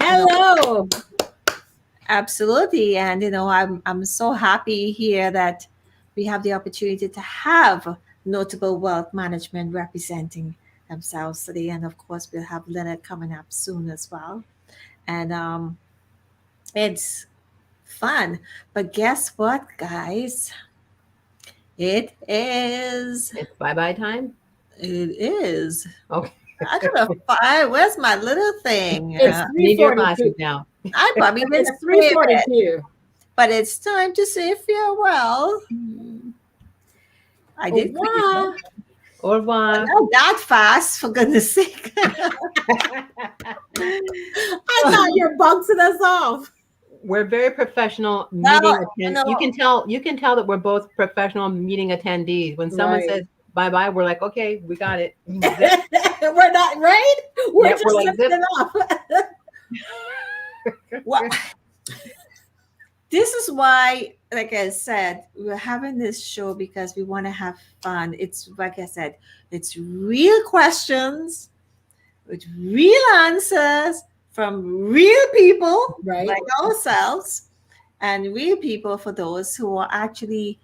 Hello.
Absolutely. And I'm so happy here that we have the opportunity to have notable wealth management representing themselves today. And of course, we'll have Leonard coming up soon as well. And it's fun. But guess what, guys? It's
bye-bye time.
It is.
Okay.
I gotta find. Where's my little thing?
It's
Need your
3:42.
glasses now.
I probably been
It's
spraying it,
3:42.
but it's time to say farewell. I did.
Au revoir.
Au revoir.
Not that fast, for goodness sake.
I thought you're bouncing us off.
We're very professional
No,
meeting.
no.
You can tell that we're both professional meeting attendees. When someone
Right.
says bye-bye, we're like, okay, we got it.
We're not right. We're
Yeah,
just
we're like
lifting
this.
it off.
Well, this is why, like I said, we're having this show because we want to have fun. It's like I said, it's real questions with real answers from real people
Right.
like ourselves, and real people for those who are actually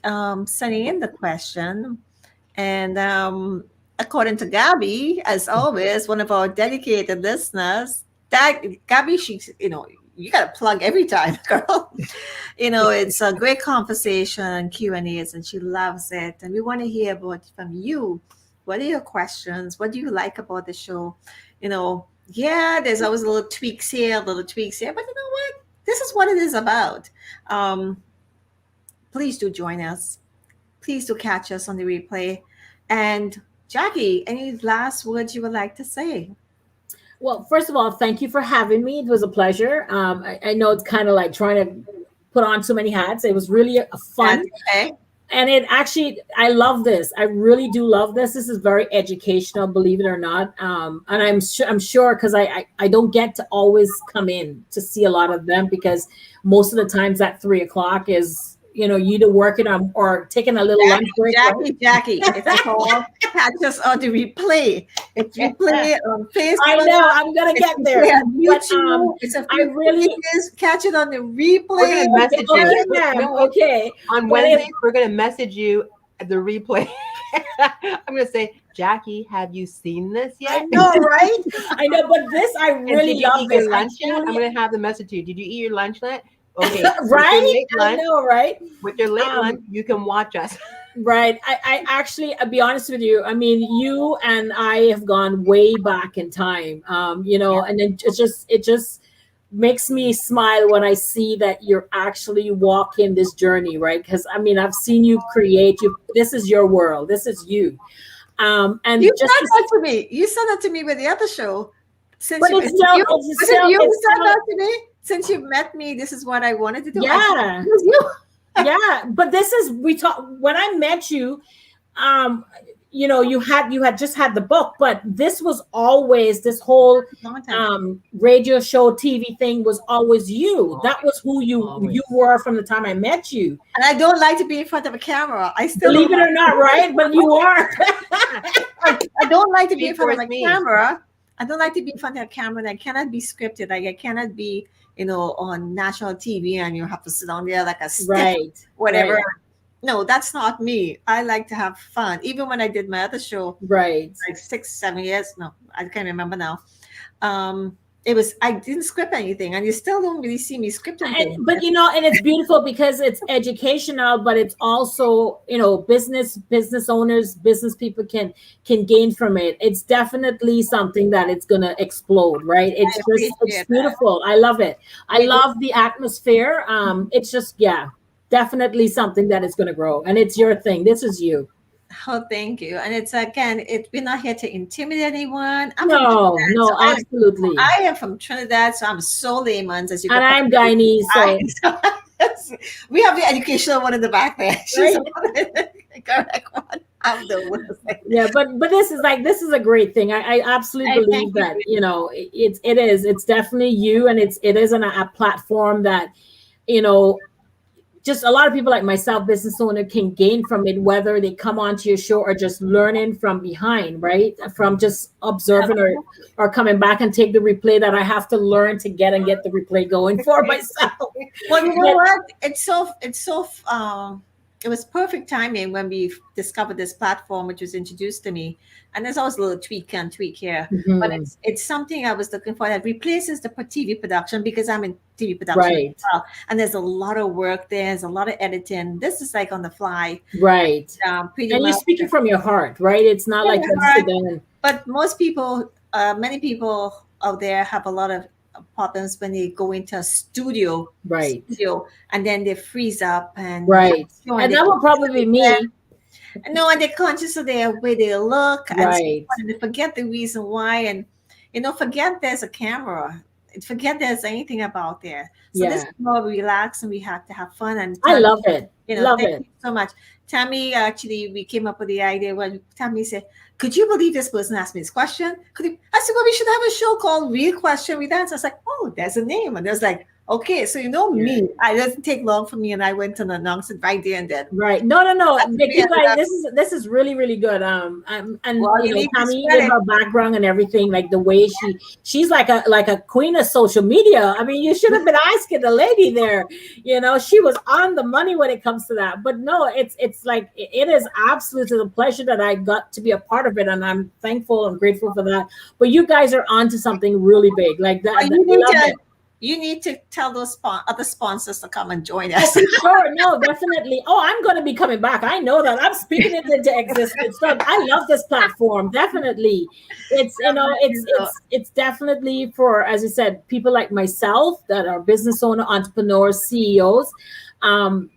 sending in the question. And according to Gabby, as always, one of our dedicated listeners, that Gabby, she's, you got to plug every time, girl. It's a great conversation, Q&As, and she loves it. And we want to hear from you. What are your questions? What do you like about the show? Yeah, there's always a little tweaks here, little tweaks here, but you know what? This is what it is about. Please do join us. Please do catch us on the replay. And Jackie, any last words you would like to say?
Well, first of all, thank you for having me. It was a pleasure. I know it's kind of like trying to put on so many hats. It was really fun.
That's okay.
And I love this. I really do love this. This is very educational, believe it or not. And I'm sure because I don't get to always come in to see a lot of them, because most of the times at 3:00 is, you either working or taking a little lunch break.
Jackie, it's called catch us on the replay. It's replay on Facebook.
I know, I'm gonna get there.
On
But,
YouTube.
I really
catch it on the replay.
We're gonna message you.
Okay.
On Wednesday, we're gonna message you the replay. I'm gonna say, Jackie, have you seen this yet?
I know, right? I know, but this I
And
really
did you
love
eat
this.
your lunch yet? I'm gonna have the message to you. Did you eat your lunch yet? Okay,
Right?
With your late
I
lunch,
know, right?
with your late lunch, you can watch us.
Right. I actually, I'll be honest with you. I mean, you and I have gone way back in time.
Yeah.
And then it just makes me smile when I see that you're actually walking this journey, right? Because I mean, I've seen you create. You. This is your world. This is you.
You
And just
said
to,
that to me. You said that to me with the other show. Since
but
you,
it's
is it
still,
you?
it's
Was it
still,
you who
it's
said
still,
that to me? Since you met me, this is what I wanted to do. I thought it
yeah,
was you.
yeah. But this is we talk when I met you. um you had just had the book, but this was always this whole
Long time.
radio show TV thing was always you. That was who you
Always.
were from the time I met you.
And I don't like to be in front of a camera. I still
Believe
don't
it or not, right? But you are.
I don't like to be
Me
in front of
for
a
me.
camera. I don't like to be in front of a camera, and I cannot be scripted. Like I cannot be, on national TV and you have to sit down there like a stiff,
Right,
whatever.
right,
No, that's not me. I like to have fun. Even when I did my other show,
right.
like 6, 7 years. No, I can't remember now. It was I didn't script anything, and you still don't really see me scripting things.
But and it's beautiful because it's educational, but it's also business owners, business people can gain from it. It's definitely something that it's gonna explode, right?
I
It's
appreciate that.
beautiful. I love it. I
It
love the atmosphere. It's just, yeah, definitely something that is gonna grow, and it's your thing. This is you.
Oh, thank you. And it's again, we're not here to intimidate anyone. I'm from
No,
Trinidad, so
no, absolutely.
I am from Trinidad, so I'm so layman's as you
And
could
I'm
probably.
Guyanese, so
We have the educational one in the back there. She's
right.
the correct one. I'm the worst.
Yeah, but this is a great thing. I absolutely
I thank
believe
you.
that it's definitely you, and it is a platform that you know just a lot of people like myself, business owner, can gain from it, whether they come onto your show or just learning from behind, right? From just observing or coming back and take the replay that I have to learn to get the replay going for myself.
Well, you know
But
what? It was perfect timing when we discovered this platform, which was introduced to me. And there's always a little tweak and tweak here, but
Mhm,
it's something I was looking for that replaces the TV production because I'm in TV production as
right,
well. And there's a lot of work there. There's a lot of editing. This is like on the fly,
right.
pretty
And you're
much.
speaking from your heart, right? It's not like you sit down.
But many people out there have a lot of problems when they go into a
Right,
and then they freeze up and
right.
and
And
they
that will probably be me.
no, and they're conscious of their way they look and so
Right.
on, and they forget the reason why, and forget there's a camera, forget there's anything about there. So this
Yeah.
is more relaxed, and we have to have fun. And
I love it. Love
thank
it.
you so much. Tammy, actually, we came up with the idea when Tammy said, could you believe this person asked me this question? I said, well, we should have a show called Real Question with Answer. I was like, oh, there's a name. And there's like, okay, so me, it doesn't take long for me. And I went and announced it right there and then.
Right. No.
That's
But
me
you guys,
up.
this is really, really good. And
Well, you need to
Tammy
spread
with
it.
her background and everything, like the way she's like a queen of social media. I mean, you should have been asking the lady there. She was on the money when it comes to that. But no, it's like it is absolutely a pleasure that I got to be a part of it, and I'm thankful and grateful for that. But you guys are onto something really big, like that.
Well,
I love it.
you need to tell those other sponsors to come and join
Oh,
us.
for sure. No, definitely. Oh, I'm going to be coming back. I know that. I'm speaking it into existence. So I love this platform. Definitely. It's definitely for, as I said, people like myself that are business owner, entrepreneurs, CEOs. Um,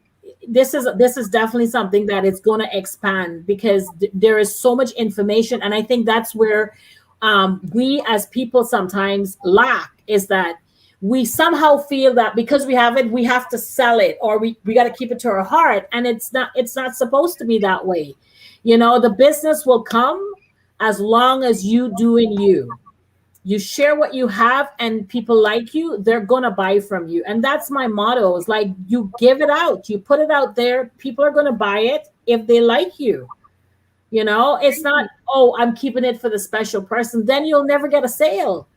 this is definitely something that is going to expand because there is so much information, and I think that's where we as people sometimes lack, is that we somehow feel that because we have it, we have to sell it, or we got to keep it to our heart. And it's not supposed to be that way. The business will come as long as you doing you share what you have, and people like you, they're gonna buy from you. And that's my motto, is like, you give it out, you put it out there, people are gonna buy it if they like you. It's not, oh, I'm keeping it for the special person, then you'll never get a sale.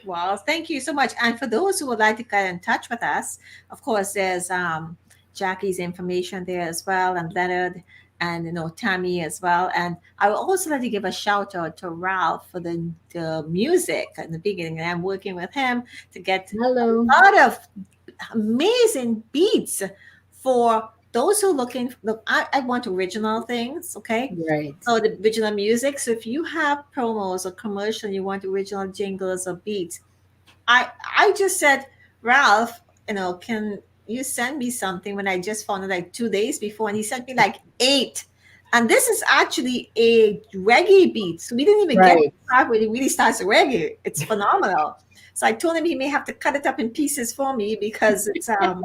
Well, thank you so much. And for those who would like to get in touch with us, of course, there's Jackie's information there as well, and Leonard, and Tammy as well. And I would also like to give a shout out to Ralph for the music in the beginning. And I'm working with him to get
Hello.
a lot of amazing beats for those who looking, look, I want original things, okay?
Right.
So the original music. So if you have promos or commercial, you want original jingles or beats, I just said, Ralph, can you send me something when I just found it like 2 days before, and he sent me like eight. And this is actually a reggae beat. So we didn't even get to
Right.
the part where it really starts a reggae. It's phenomenal. So I told him he may have to cut it up in pieces for me because it's and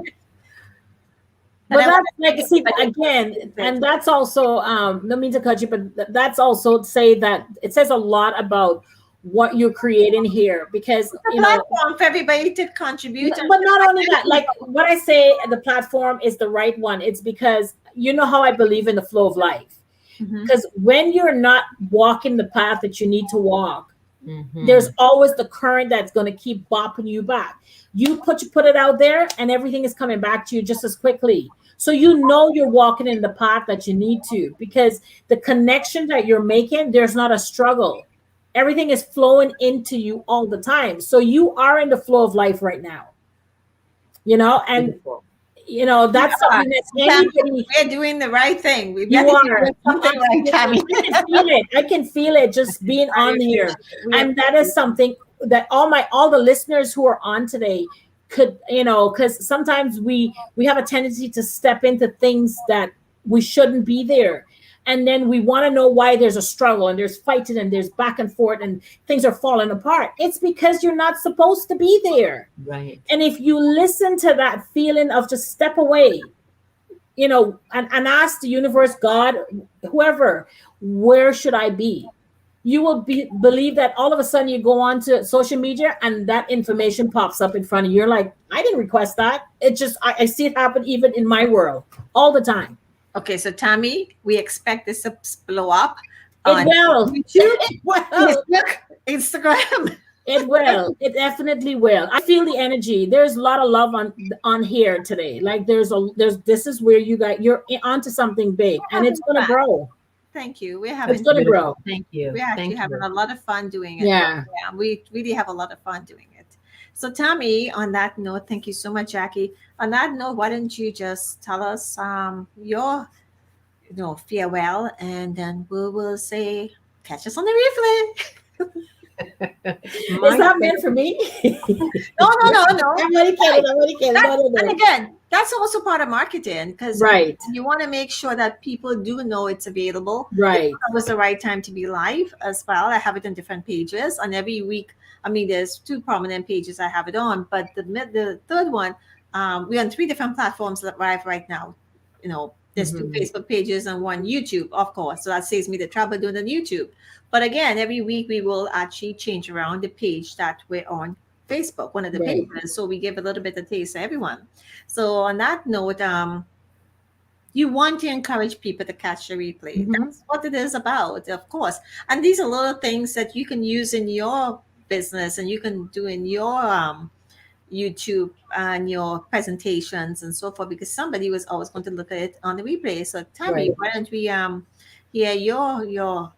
But
I want
that's
to
like,
make it
see,
like
again,
it.
and that's also, no mean to cut you, but that's also say that it says a lot about what you're creating here, because,
It's a platform for everybody to contribute.
but not only that, like what I say, the platform is the right one. It's because you know how I believe in the flow of life.
Mhm.
Because when you're not walking the path that you need to walk,
Mhm.
there's always the current that's going to keep bopping you back. You put it out there, and everything is coming back to you just as quickly. So you know you're walking in the path that you need to, because the connection that you're making, there's not a struggle. Everything is flowing into you all the time. So you are in the flow of life right now. And
Beautiful.
that's something that
Sometimes
anybody.
we're doing the right thing. We
You
better be
are.
doing
You
something right,
absolutely.
Tammy.
I can feel it. I can feel it just being
I
on here.
appreciate it. We
And that is
appreciate it.
something that all the listeners who are on today could, because sometimes we have a tendency to step into things that we shouldn't be there. And then we want to know why there's a struggle and there's fighting and there's back and forth and things are falling apart. It's because you're not supposed to be there.
Right.
And if you listen to that feeling of just step away, and ask the universe, God, whoever, where should I be? You will believe that all of a sudden you go on to social media and that information pops up in front of you. You're like, I didn't request that. It just, I see it happen even in my world all the time.
Okay, so Tammy, we expect this to blow up
It
on
will.
YouTube,
It will.
Facebook, Instagram.
It will. It definitely will. I feel the energy. There's a lot of love on here today. Like there's this is where you're onto something big,
We're
and it's
having
gonna
fun.
grow.
Thank you. We're
It's
having
gonna grow.
Beautiful. Thank you.
we're actually
Thank
having
you.
a lot of fun doing it.
Yeah.
Yeah, we really have a lot of fun doing it. So Tammy, on that note, thank you so much, Jackie. On that note, why don't you just tell us your farewell, and then we will say catch us on the replay.
Is that meant for me?
No, no, no, no.
I'm only kidding. I'm only kidding.
That,
No,
and
no.
again, that's also part of marketing because
Right.
you want to make sure that people do know it's available.
Right.
That was the right time to be live as well. I have it on different pages, and every week, I mean, there's two prominent pages I have it on, but the third one, we're on three different platforms live right now. There's two
Mhm.
Facebook pages and one YouTube, of course. So that saves me the trouble doing the YouTube. But again, every week we will actually change around the page that we're on Facebook, one of the
Right.
pages. So we give a little bit of taste to everyone. So on that note, you want to encourage people to catch the replay.
Mhm.
That's what it is about, of course. And these are little things that you can use in your business and you can do in your YouTube and your presentations and so forth, because somebody was always going to look at it on the replay. So Tammy,
Right.
why don't we hear your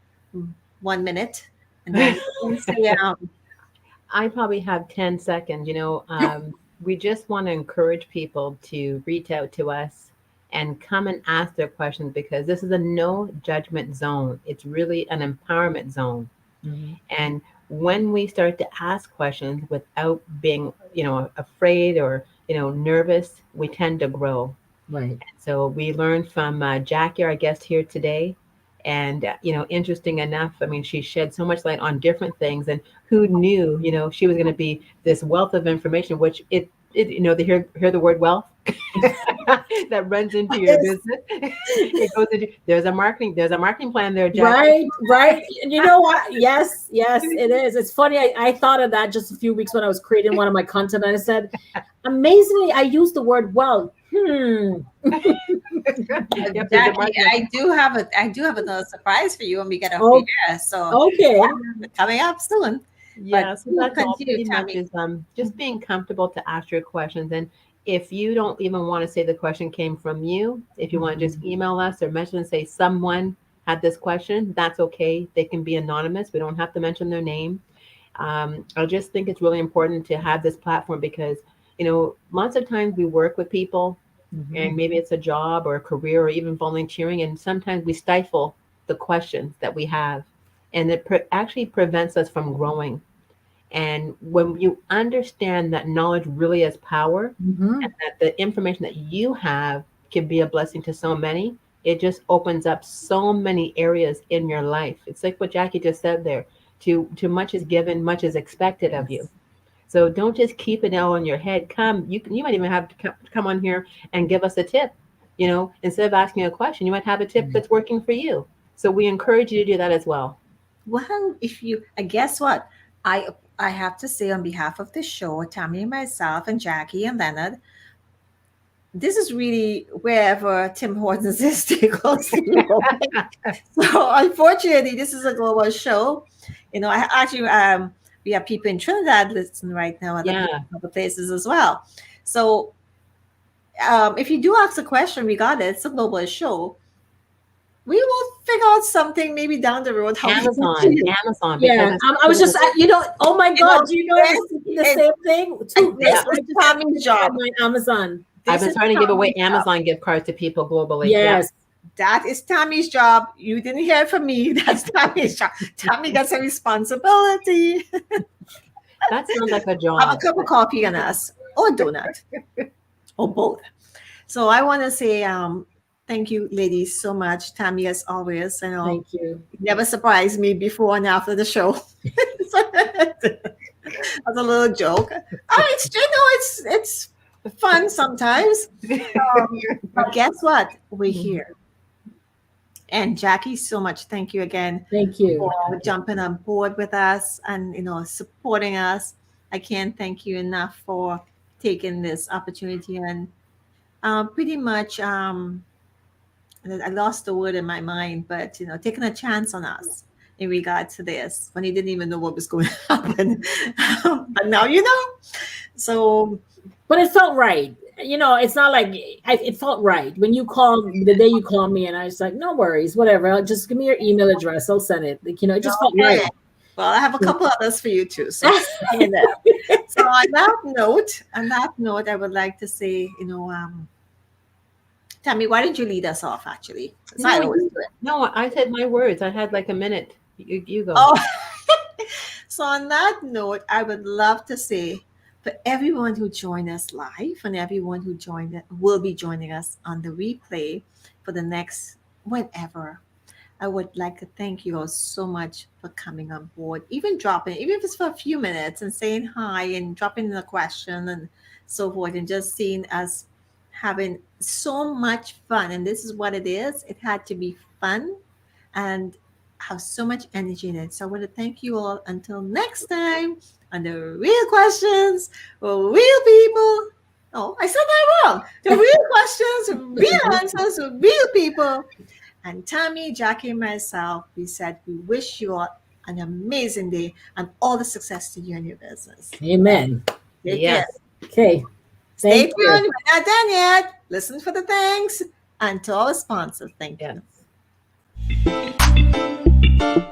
1 minute, and then you can say
I probably have 10 seconds. We just want to encourage people to reach out to us and come and ask their questions, because this is a no judgment zone. It's really an empowerment zone.
Mhm.
And when we start to ask questions without being, afraid or, nervous, we tend to grow.
Right.
So we learned from Jackie, our guest here today. And, interesting enough, I mean, she shed so much light on different things. And who knew, she was going to be this wealth of information, which they hear the word wealth that runs into your
Yes.
business. It goes into, there's a marketing plan there, Jackie.
Right. Right. You know what? Yes. Yes, it is. It's funny. I thought of that just a few weeks when I was creating one of my content, and I said, amazingly, I used the word wealth.
Yep, there's a
Jackie,
marketing.
I do have another surprise for you when we get off
Oh,
the air. So
okay.
coming up soon.
Yeah, so
you
that's all
continue,
pretty much
Tammy.
is just being comfortable to ask your questions. And if you don't even want to say the question came from you, if you want to just email us or mention and say someone had this question, that's okay. They can be anonymous. We don't have to mention their name. I just think it's really important to have this platform because, lots of times we work with people and maybe it's a job or a career or even volunteering. And sometimes we stifle the questions that we have, and it actually prevents us from growing. And when you understand that knowledge really is power,
Mhm.
and that the information that you have can be a blessing to so many, it just opens up so many areas in your life. It's like what Jackie just said there. To much is given, much is expected of you.
Yes.
So don't just keep it all in your head. You might even have to come on here and give us a tip. Instead of asking a question, you might have a tip that's working for you. So we encourage you to do that as well.
Well, if you, guess what? I I have to say on behalf of the show, Tammy and myself and Jackie and Leonard, this is really wherever Tim Hortons is take us to. So unfortunately, this is a global show. I actually we have people in Trinidad listening right now, other people
Yeah,
in other places as well. So if you do ask a question regarding it's a global show, we will figure out something maybe down the road how we can
Amazon,
you.
Amazon, because
Yeah,
it's
I was just, oh my
You know,
God, do you know I was
this
thinking the
is
same thing?
and this
Toothpaste. I
is
just had
Tammy's
to try
job.
my Amazon.
I've
This
been
is
trying to give away
Tammy's job.
Amazon gift cards to people globally. Yeah.
Yes.
That is Tammy's job. You didn't hear it from me. That's Tammy's job. Tammy gets a responsibility.
That sounds like a
Have a
job.
cup of coffee on us or donut or both. So I want to say thank you, ladies, so much. Tammy, as always,
Thank you.
it never surprised me before and after the show. So, that's a little joke. It's fun sometimes. But guess what? We're here. And Jackie, so much. Thank you again
Thank you.
for jumping on board with us and supporting us. I can't thank you enough for taking this opportunity and pretty much I lost the word in my mind, but taking a chance on us in regard to this when he didn't even know what was going to happen. But now you know. So
But it felt right. It's not like it felt right when you called the day you called me, and I was like, no worries, whatever. I'll just give me your email address. I'll send it. It just felt right.
okay. Well, I have a couple others for you too. So hang in there. So on that note, I would like to say, Tammy, why didn't you lead us off actually?
No,
I always do it.
No, I said my words. I had like a minute. You go.
Oh, so on that note, I would love to say for everyone who joined us live and everyone who will be joining us on the replay for the next whenever. I would like to thank you all so much for coming on board, even if it's for a few minutes and saying hi and dropping in a question and so forth, and just seeing us having so much fun. And this is what it is. It had to be fun and have so much energy in it. So I want to thank you all until next time on the real questions for real people. Oh, I said that wrong. The real questions, real answers, for real people. And Tammy, Jackie, and myself, we said we wish you all an amazing day and all the success to you and your business.
Amen.
Take
Yes.
care.
Okay.
Stay
Thank
tuned.
you.
We're not done yet. Listen for the thanks. And to our sponsors, thank you.
Yes.